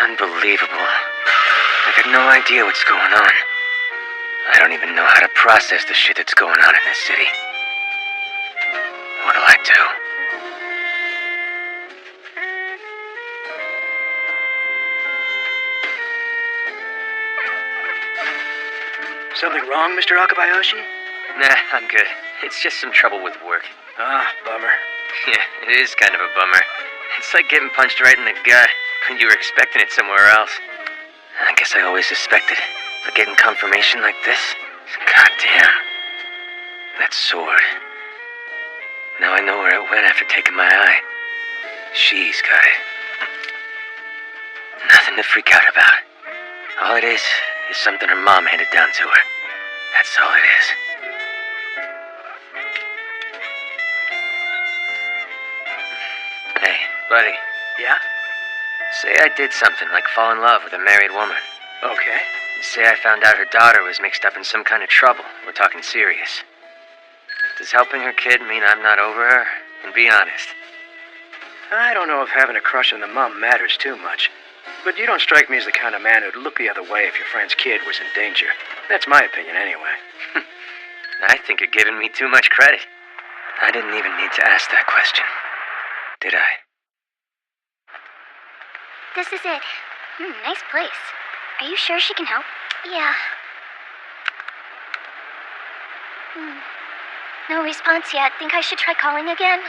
Unbelievable. I got no idea what's going on. I don't even know how to process the shit that's going on in this city. What do I do? Something wrong, Mr. Akabayashi? Nah, I'm good. It's just some trouble with work. Ah, bummer. Yeah, it is kind of a bummer. It's like getting punched right in the gut when you were expecting it somewhere else. I guess I always suspected, but getting confirmation like this? Goddamn. That sword. Now I know where it went after taking my eye. She's got it. Nothing to freak out about. All it is something her mom handed down to her. That's all it is. Hey, buddy. Yeah? Say I did something like fall in love with a married woman. Okay. Say I found out her daughter was mixed up in some kind of trouble. We're talking serious. Does helping her kid mean I'm not over her? And be honest. I don't know if having a crush on the mom matters too much. But you don't strike me as the kind of man who'd look the other way if your friend's kid was in danger. That's my opinion anyway. I think you're giving me too much credit. I didn't even need to ask that question. Did I? This is it. Nice place. Are you sure she can help? Yeah. No response yet. Think I should try calling again?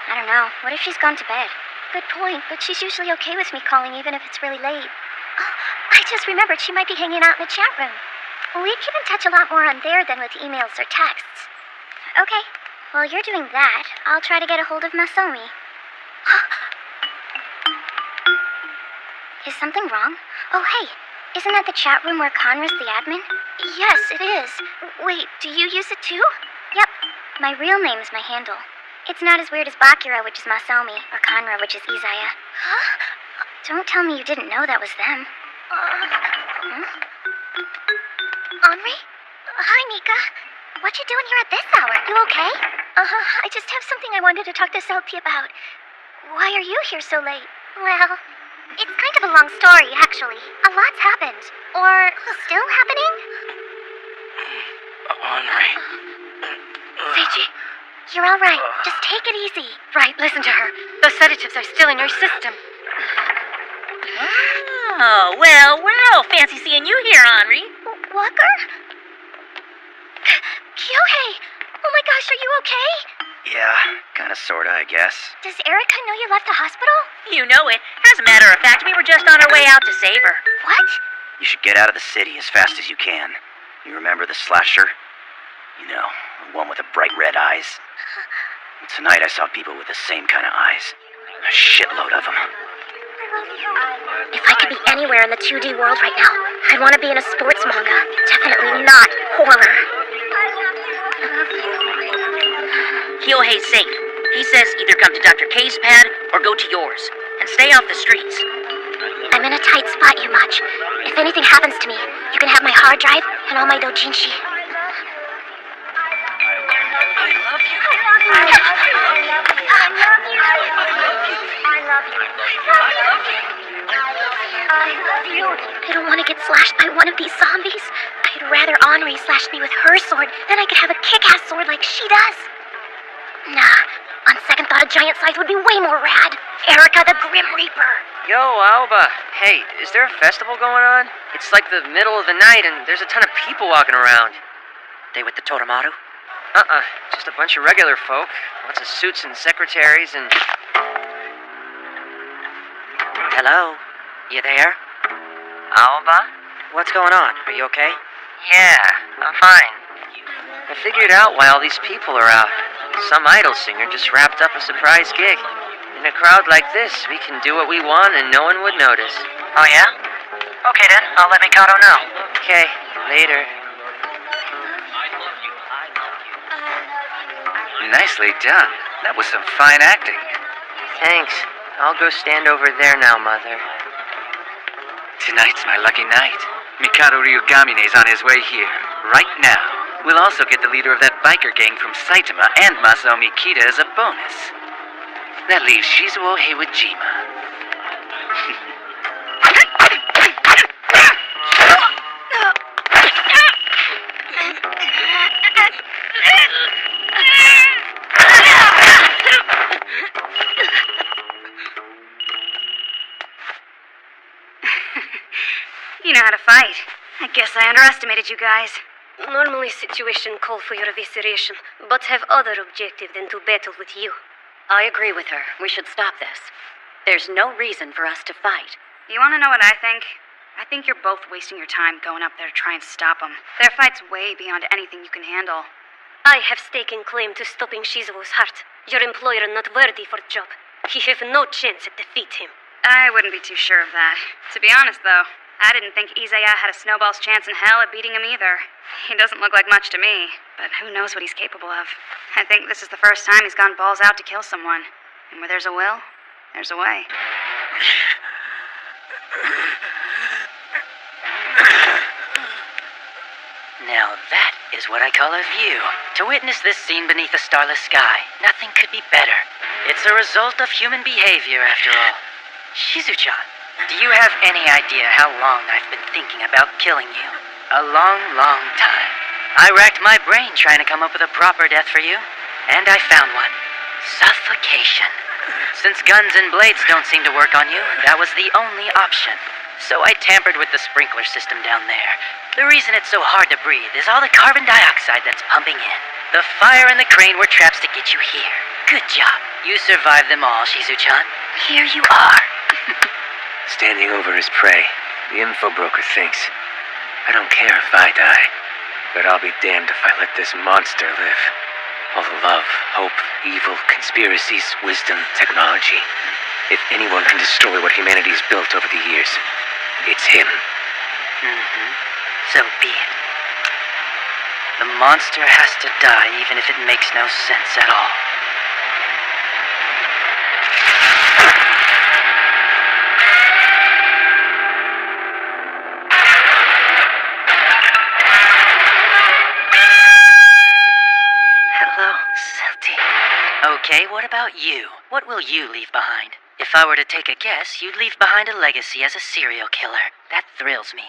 I don't know. What if she's gone to bed? Good point, but she's usually okay with me calling even if it's really late. Oh, I just remembered she might be hanging out in the chat room. We keep in touch a lot more on there than with emails or texts. Okay, while you're doing that, I'll try to get a hold of Masomi. Is something wrong? Oh, hey, isn't that the chat room where Conra's the admin? Yes, it is. Wait, do you use it too? Yep, my real name is my handle. It's not as weird as Bakura, which is Masaomi, or Conra, which is Izaya. Huh? Don't tell me you didn't know that was them. Henri? Hi, Mika. What you doing here at this hour? You okay? I just have something I wanted to talk to Selkie about. Why are you here so late? Well, it's kind of a long story, actually. A lot's happened. Or still happening? Henri. Seiji, you're all right. Just take it easy. Right, listen to her. Those sedatives are still in your system. Oh, well, fancy seeing you here, Henri. Walker? Kyohei! Oh my gosh, are you okay? Yeah, kinda sorta, I guess. Does Erika know you left the hospital? You know it. As a matter of fact, we were just on our way out to save her. What? You should get out of the city as fast as you can. You remember the slasher? You know, the one with the bright red eyes. Tonight I saw people with the same kind of eyes. A shitload of them. If I could be anywhere in the 2D world right now, I'd want to be in a sports manga. Definitely not horror. Kyohei's safe. He says either come to Dr. K's pad or go to yours. And stay off the streets. I'm in a tight spot, Yumach. If anything happens to me, you can have my hard drive and all my doujinshi. I don't want to get slashed by one of these zombies. I'd rather Henri slash me with her sword, then I could have a kick-ass sword like she does. Nah, on second thought, a giant scythe would be way more rad. Erika the Grim Reaper. Yo, Aoba. Hey, is there a festival going on? It's like the middle of the night and there's a ton of people walking around. They with the Toromaru? Just a bunch of regular folk. Lots of suits and secretaries and... Hello? You there? Aoba? What's going on? Are you okay? Yeah, I'm fine. I figured out why all these people are out. Some idol singer just wrapped up a surprise gig. In a crowd like this, we can do what we want and no one would notice. Oh yeah? Okay then, I'll let Mikado know. Okay, later. Nicely done. That was some fine acting. Thanks. I'll go stand over there now, Mother. Tonight's my lucky night. Mikado Ryugamine is on his way here, right now. We'll also get the leader of that biker gang from Saitama and Masaomi Kita as a bonus. That leaves Shizuo Heiwajima. knew how to fight. I guess I underestimated you guys. Normally situation call for your evisceration, but have other objective than to battle with you. I agree with her. We should stop this. There's no reason for us to fight. You want to know what I think? I think you're both wasting your time going up there to try and stop them. Their fight's way beyond anything you can handle. I have taken claim to stopping Shizuo's heart. Your employer not worthy for job. He have no chance at defeat him. I wouldn't be too sure of that. To be honest, though, I didn't think Izaya had a snowball's chance in hell at beating him either. He doesn't look like much to me, but who knows what he's capable of. I think this is the first time he's gone balls out to kill someone. And where there's a will, there's a way. Now that is what I call a view. To witness this scene beneath a starless sky, nothing could be better. It's a result of human behavior, after all. Shizu-chan, do you have any idea how long I've been thinking about killing you? A long, long time. I racked my brain trying to come up with a proper death for you, and I found one. Suffocation. Since guns and blades don't seem to work on you, that was the only option. So I tampered with the sprinkler system down there. The reason it's so hard to breathe is all the carbon dioxide that's pumping in. The fire and the crane were traps to get you here. Good job. You survived them all, Shizu-chan. Here you are. Standing over his prey, the info broker thinks, I don't care if I die, but I'll be damned if I let this monster live. All the love, hope, evil, conspiracies, wisdom, technology. If anyone can destroy what humanity's built over the years, it's him. So be it. The monster has to die even if it makes no sense at all. Hello, Celty. Okay, what about you? What will you leave behind? If I were to take a guess, you'd leave behind a legacy as a serial killer. That thrills me.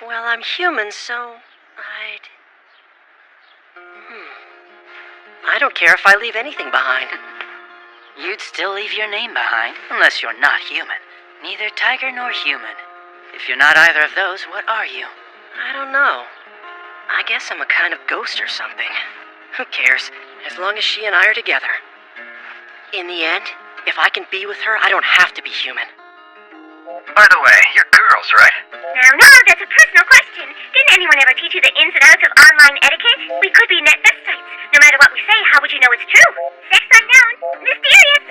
Well, I'm human, so I don't care if I leave anything behind. You'd still leave your name behind, unless you're not human. Neither tiger nor human. If you're not either of those, what are you? I don't know. I guess I'm a kind of ghost or something. Who cares, as long as she and I are together. In the end, if I can be with her, I don't have to be human. By the way, you're girls, right? Now, that's a personal question. Didn't anyone ever teach you the ins and outs of online etiquette? We could be net sites. No matter what we say, how would you know it's true? Sex unknown. Mysterious.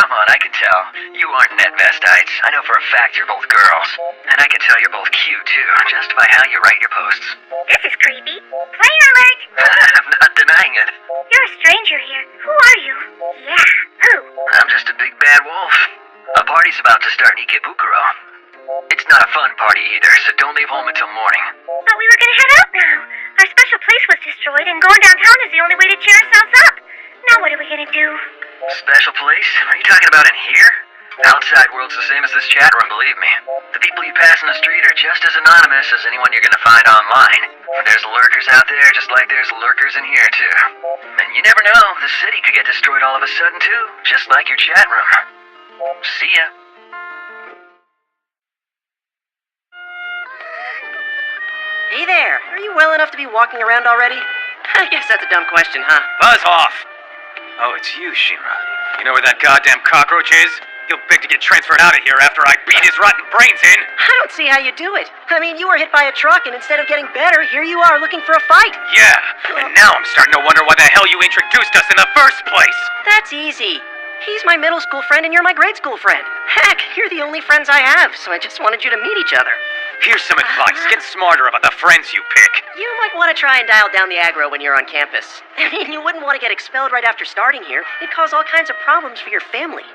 Come on, I can tell. You aren't netmestites. I know for a fact you're both girls. And I can tell you're both cute, too, just by how you write your posts. This is creepy. Player alert. I'm not denying it. You're a stranger here. Who are you? Yeah, who? I'm just a big bad wolf. A party's about to start in Ikebukuro. It's not a fun party either, so don't leave home until morning. But we were gonna head out now. Our special place was destroyed, and going downtown is the only way to cheer ourselves up. Now what are we gonna do? Special place? Are you talking about in here? Outside world's the same as this chat room, believe me. The people you pass in the street are just as anonymous as anyone you're gonna find online. There's lurkers out there just like there's lurkers in here, too. And you never know, the city could get destroyed all of a sudden, too, just like your chat room. See ya. Hey there, are you well enough to be walking around already? I guess that's a dumb question, huh? Buzz off! Oh, it's you, Shinra. You know where that goddamn cockroach is? He'll beg to get transferred out of here after I beat his rotten brains in. I don't see how you do it. I mean, you were hit by a truck, and instead of getting better, here you are looking for a fight. Yeah, and now I'm starting to wonder why the hell you introduced us in the first place. That's easy. He's my middle school friend, and you're my grade school friend. Heck, you're the only friends I have, so I just wanted you to meet each other. Here's some advice. Get smarter about the friends you pick. You might want to try and dial down the aggro when you're on campus. I mean, you wouldn't want to get expelled right after starting here. It'd cause all kinds of problems for your family.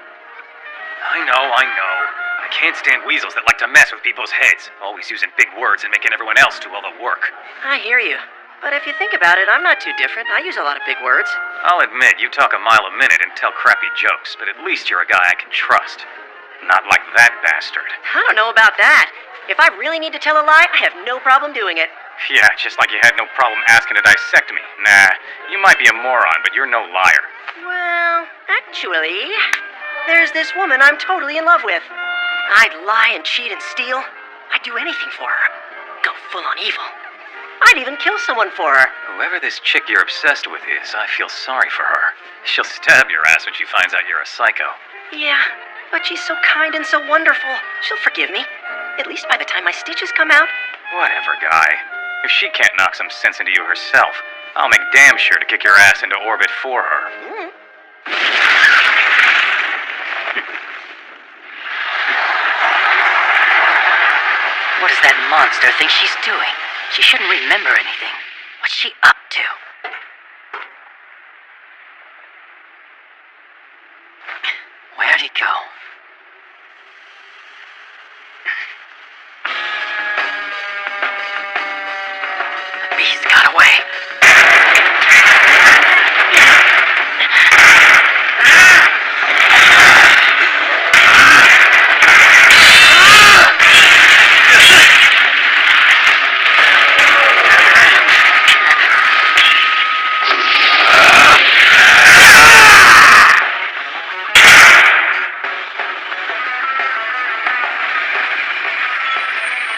I know. I can't stand weasels that like to mess with people's heads, always using big words and making everyone else do all the work. I hear you. But if you think about it, I'm not too different. I use a lot of big words. I'll admit, you talk a mile a minute and tell crappy jokes, but at least you're a guy I can trust. Not like that bastard. I don't know about that. If I really need to tell a lie, I have no problem doing it. Yeah, just like you had no problem asking to dissect me. Nah, you might be a moron, but you're no liar. Well, actually, there's this woman I'm totally in love with. I'd lie and cheat and steal. I'd do anything for her. full on evil. I'd even kill someone for her. Whoever this chick you're obsessed with is, I feel sorry for her. She'll stab your ass when she finds out you're a psycho. Yeah, but she's so kind and so wonderful. She'll forgive me. At least by the time my stitches come out. Whatever, guy. If she can't knock some sense into you herself, I'll make damn sure to kick your ass into orbit for her. What does that monster think she's doing? She shouldn't remember anything. What's she up to? Where'd he go? The beast got away.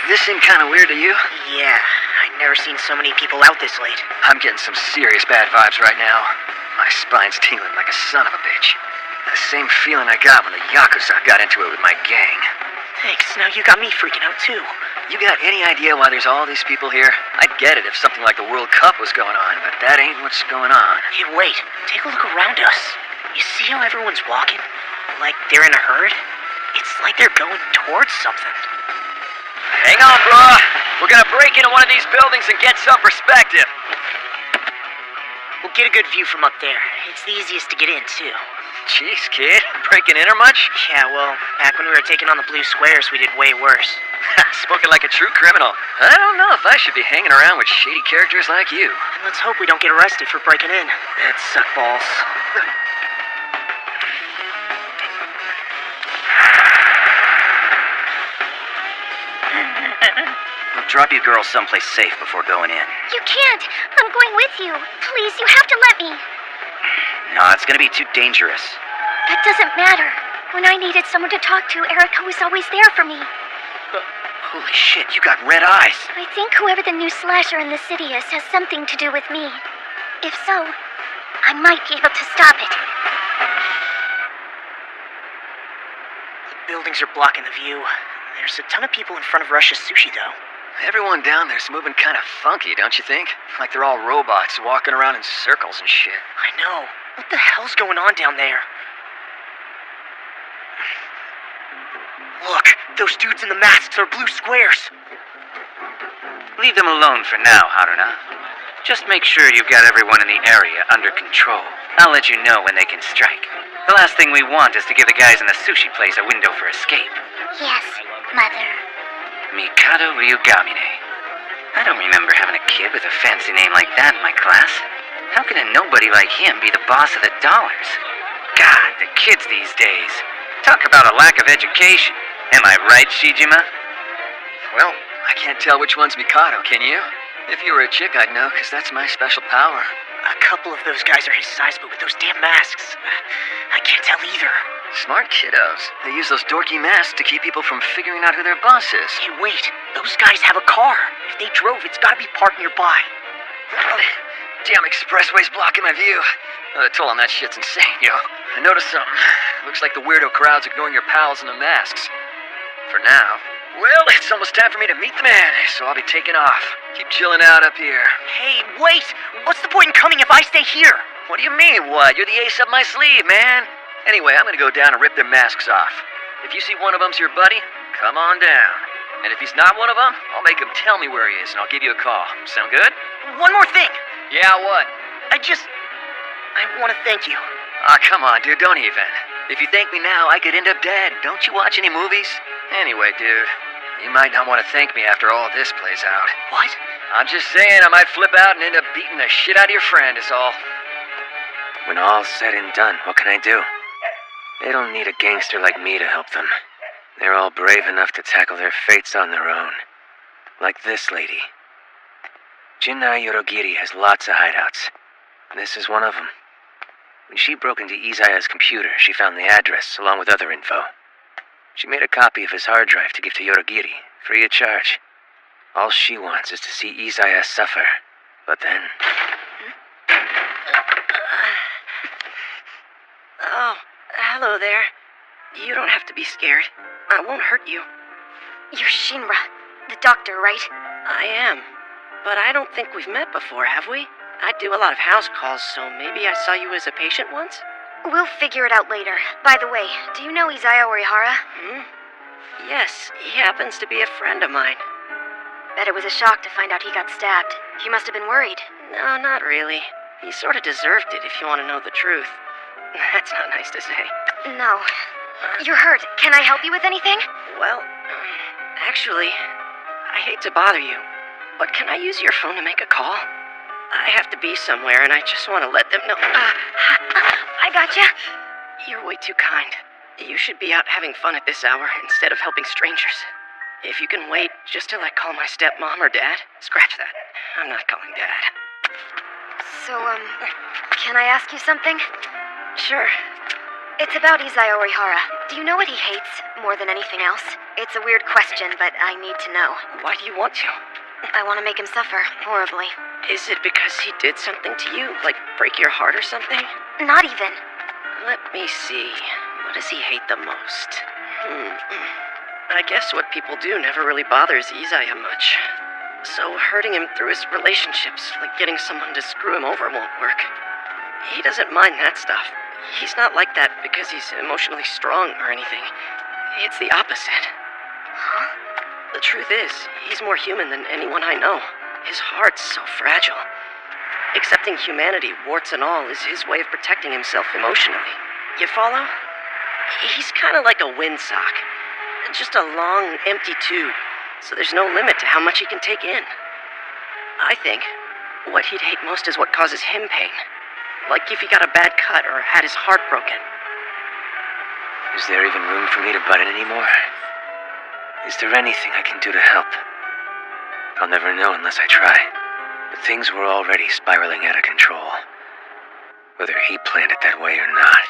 This seem kind of weird to you? Yeah, I've never seen so many people out this late. I'm getting some serious bad vibes right now. My spine's tingling like a son of a bitch. The same feeling I got when the Yakuza got into it with my gang. Thanks, now you got me freaking out too. You got any idea why there's all these people here? I'd get it if something like the World Cup was going on, but that ain't what's going on. Hey, wait, take a look around us. You see how everyone's walking? Like they're in a herd? It's like they're going towards something. Hang on, brah. We're gonna break into one of these buildings and get some perspective. We'll get a good view from up there. It's the easiest to get in, too. Jeez, kid. Breaking in or much? Yeah, well, back when we were taking on the blue squares, we did way worse. Spoken like a true criminal. I don't know if I should be hanging around with shady characters like you. And let's hope we don't get arrested for breaking in. That suck balls. We'll drop you girls someplace safe before going in. You can't. I'm going with you. Please, you have to let me. No, it's gonna be too dangerous. That doesn't matter. When I needed someone to talk to, Erica was always there for me. Holy shit, you got red eyes. I think whoever the new slasher in the city is has something to do with me. If so, I might be able to stop it. The buildings are blocking the view. There's a ton of people in front of Russia's Sushi, though. Everyone down there's moving kind of funky, don't you think? Like they're all robots walking around in circles and shit. I know. What the hell's going on down there? Look, those dudes in the masks are blue squares. Leave them alone for now, Haruna. Just make sure you've got everyone in the area under control. I'll let you know when they can strike. The last thing we want is to give the guys in the sushi place a window for escape. Yes, Mother. Mikado Ryugamine. I don't remember having a kid with a fancy name like that in my class. How can a nobody like him be the boss of the dollars? God, the kids these days. Talk about a lack of education. Am I right, Shijima? Well, I can't tell which one's Mikado, can you? If you were a chick, I'd know, because that's my special power. A couple of those guys are his size, but with those damn masks, I can't tell either. Smart kiddos. They use those dorky masks to keep people from figuring out who their boss is. Hey, wait. Those guys have a car. If they drove, it's gotta be parked nearby. Damn expressway's blocking my view. The toll on that shit's insane, yo. I noticed something. Looks like the weirdo crowd's ignoring your pals in the masks. For now. Well, it's almost time for me to meet the man, so I'll be taking off. Keep chilling out up here. Hey, wait! What's the point in coming if I stay here? What do you mean, what? You're the ace up my sleeve, man. Anyway, I'm gonna go down and rip their masks off. If you see one of them's your buddy, come on down. And if he's not one of them, I'll make him tell me where he is, and I'll give you a call. Sound good? One more thing! Yeah, what? I want to thank you. Aw, come on, dude, don't even. If you thank me now, I could end up dead. Don't you watch any movies? Anyway, dude, you might not want to thank me after all this plays out. What? I'm just saying I might flip out and end up beating the shit out of your friend, is all. When all's said and done, what can I do? They don't need a gangster like me to help them. They're all brave enough to tackle their fates on their own. Like this lady. Jinnai Yorogiri has lots of hideouts. This is one of them. When she broke into Izaya's computer, she found the address along with other info. She made a copy of his hard drive to give to Yorogiri, free of charge. All she wants is to see Isaiah suffer. But then... Oh, hello there. You don't have to be scared. I won't hurt you. You're Shinra, the doctor, right? I am. But I don't think we've met before, have we? I do a lot of house calls, so maybe I saw you as a patient once? We'll figure it out later. By the way, do you know Isaiah Orihara? Yes, he happens to be a friend of mine. Bet it was a shock to find out he got stabbed. You must have been worried. No, not really. He sort of deserved it, if you want to know the truth. That's not nice to say. No. You're hurt. Can I help you with anything? Well, actually, I hate to bother you, but can I use your phone to make a call? I have to be somewhere, and I just want to let them know. I gotcha. You're way too kind. You should be out having fun at this hour instead of helping strangers. If you can wait just till I call my stepmom or dad, scratch that. I'm not calling Dad. So, can I ask you something? Sure. It's about Isaiah Orihara. Do you know what he hates more than anything else? It's a weird question, but I need to know. Why do you want to? I want to make him suffer horribly. Is it because he did something to you? Like break your heart or something? Not even. Let me see. What does he hate the most? I guess what people do never really bothers Isaiah much. So hurting him through his relationships, like getting someone to screw him over, won't work. He doesn't mind that stuff. He's not like that because he's emotionally strong or anything. It's the opposite. Huh? The truth is, he's more human than anyone I know. His heart's so fragile. Accepting humanity, warts and all, is his way of protecting himself emotionally. You follow? He's kind of like a windsock. Just a long, empty tube, so there's no limit to how much he can take in. I think what he'd hate most is what causes him pain. Like if he got a bad cut or had his heart broken. Is there even room for me to butt in anymore? Is there anything I can do to help? I'll never know unless I try. But things were already spiraling out of control. Whether he planned it that way or not.